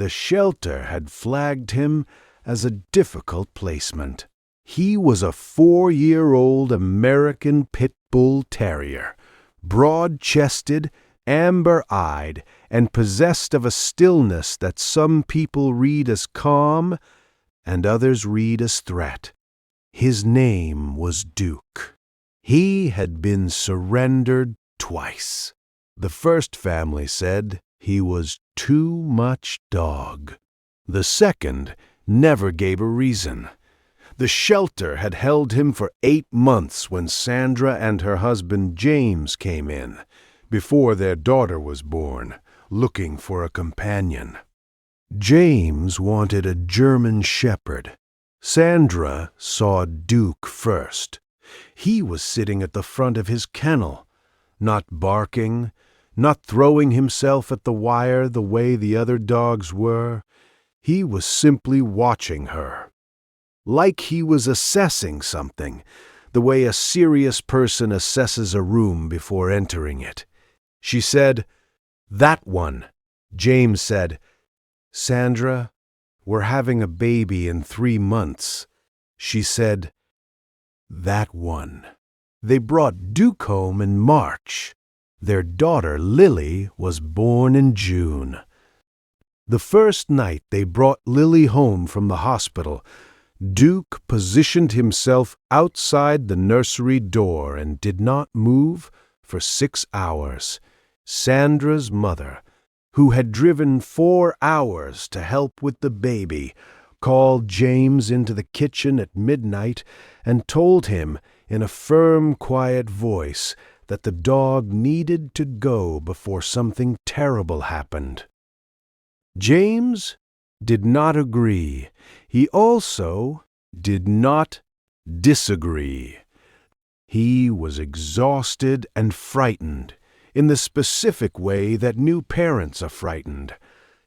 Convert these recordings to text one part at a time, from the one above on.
The shelter had flagged him as a difficult placement. He was a 4-year-old American Pit Bull Terrier, broad-chested, amber-eyed, and possessed of a stillness that some people read as calm and others read as threat. His name was Duke. He had been surrendered twice. The first family said he was too much dog. The second never gave a reason. The shelter had held him for 8 months when Sandra and her husband James came in, before their daughter was born, looking for a companion. James wanted a German shepherd. Sandra saw Duke first. He was sitting at the front of his kennel, not barking, not throwing himself at the wire the way the other dogs were. He was simply watching her, like he was assessing something, the way a serious person assesses a room before entering it. She said, "That one." James said, "Sandra, we're having a baby in 3 months." She said, "That one." They brought Duke home in March. Their daughter, Lily, was born in June. The first night they brought Lily home from the hospital, Duke positioned himself outside the nursery door and did not move for 6 hours. Sandra's mother, who had driven 4 hours to help with the baby, called James into the kitchen at midnight and told him in a firm, quiet voice that the dog needed to go before something terrible happened. James did not agree. He also did not disagree. He was exhausted and frightened in the specific way that new parents are frightened,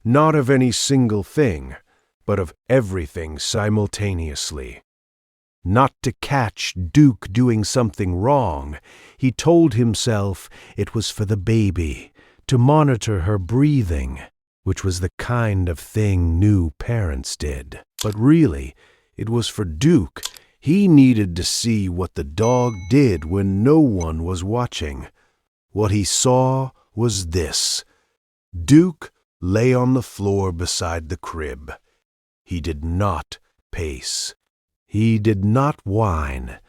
not of any single thing, but of everything simultaneously. Not to catch Duke doing something wrong, he told himself it was for the baby, to monitor her breathing, which was the kind of thing new parents did. But really, it was for Duke. He needed to see what the dog did when no one was watching. What he saw was this. Duke lay on the floor beside the crib. He did not pace. He did not whine.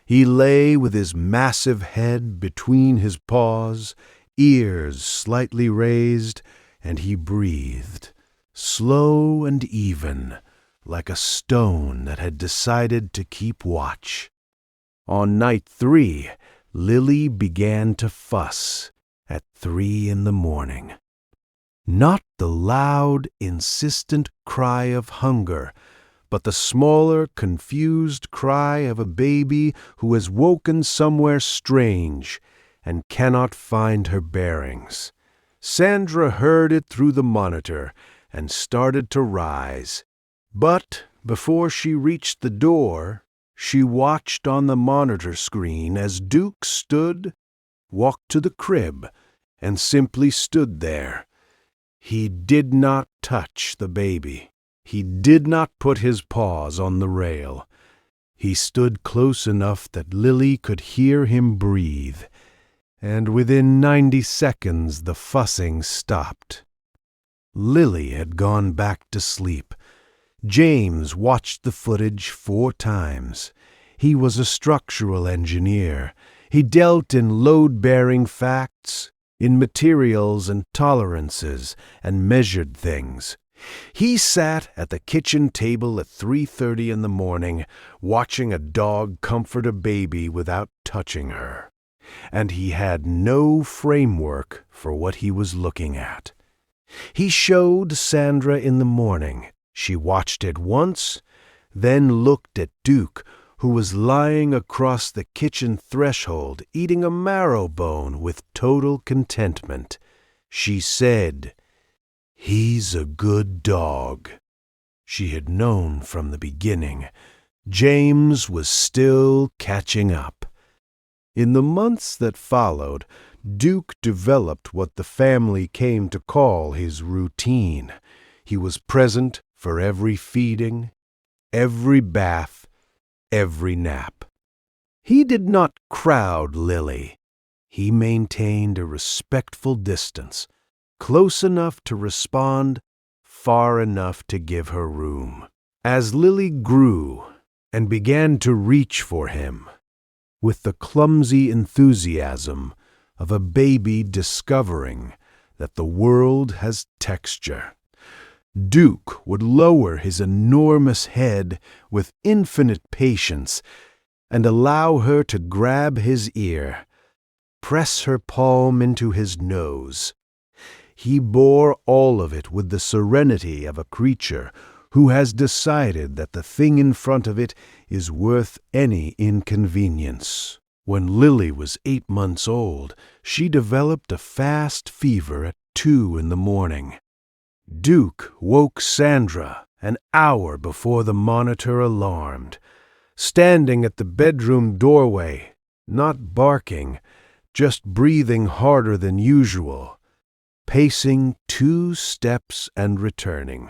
He lay with his massive head between his paws, ears slightly raised, and he breathed, slow and even, like a stone that had decided to keep watch. On night 3, Lily began to fuss at 3 in the morning. Not the loud, insistent cry of hunger, but the smaller, confused cry of a baby who has woken somewhere strange and cannot find her bearings. Sandra heard it through the monitor and started to rise. But before she reached the door, she watched on the monitor screen as Duke walked to the crib, and simply stood there. He did not touch the baby. He did not put his paws on the rail. He stood close enough that Lily could hear him breathe, and within 90 seconds the fussing stopped. Lily had gone back to sleep. James watched the footage 4 times. He was a structural engineer. He dealt in load-bearing facts, in materials and tolerances, and measured things. He sat at the kitchen table at 3:30 in the morning, watching a dog comfort a baby without touching her, and he had no framework for what he was looking at. He showed Sandra in the morning. She watched it once, then looked at Duke, who was lying across the kitchen threshold, eating a marrow bone with total contentment. She said, "He's a good dog." She had known from the beginning. James was still catching up. In the months that followed, Duke developed what the family came to call his routine. He was present for every feeding, every bath, every nap. He did not crowd Lily. He maintained a respectful distance, close enough to respond, far enough to give her room. As Lily grew and began to reach for him, with the clumsy enthusiasm of a baby discovering that the world has texture, Duke would lower his enormous head with infinite patience and allow her to grab his ear, press her palm into his nose. He bore all of it with the serenity of a creature who has decided that the thing in front of it is worth any inconvenience. When Lily was 8 months old, she developed a fast fever at 2 in the morning. Duke woke Sandra an hour before the monitor alarmed, standing at the bedroom doorway, not barking, just breathing harder than usual, pacing 2 steps and returning.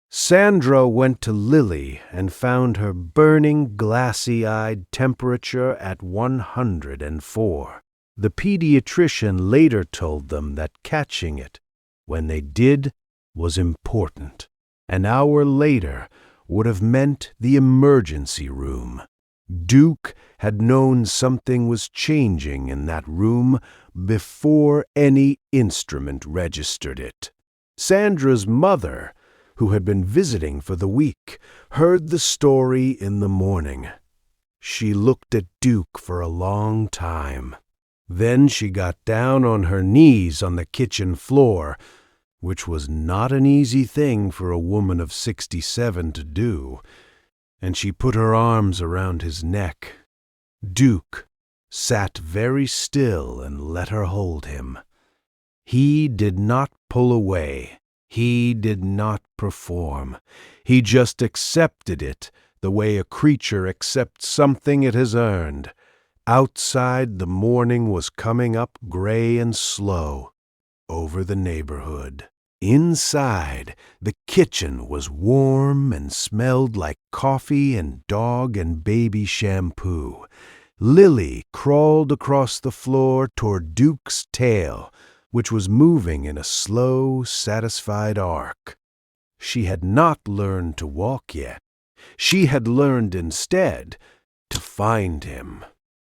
Sandra went to Lily and found her burning, glassy-eyed temperature at 104. The pediatrician later told them that catching it, when they did, was important. An hour later would have meant the emergency room. Duke had known something was changing in that room before any instrument registered it. Sandra's mother, who had been visiting for the week, heard the story in the morning. She looked at Duke for a long time. Then she got down on her knees on the kitchen floor, which was not an easy thing for a woman of 67 to do, and she put her arms around his neck. Duke sat very still and let her hold him. He did not pull away. He did not perform. He just accepted it the way a creature accepts something it has earned. Outside, the morning was coming up gray and slow over the neighborhood. Inside, the kitchen was warm and smelled like coffee and dog and baby shampoo. Lily crawled across the floor toward Duke's tail, which was moving in a slow, satisfied arc. She had not learned to walk yet. She had learned instead to find him.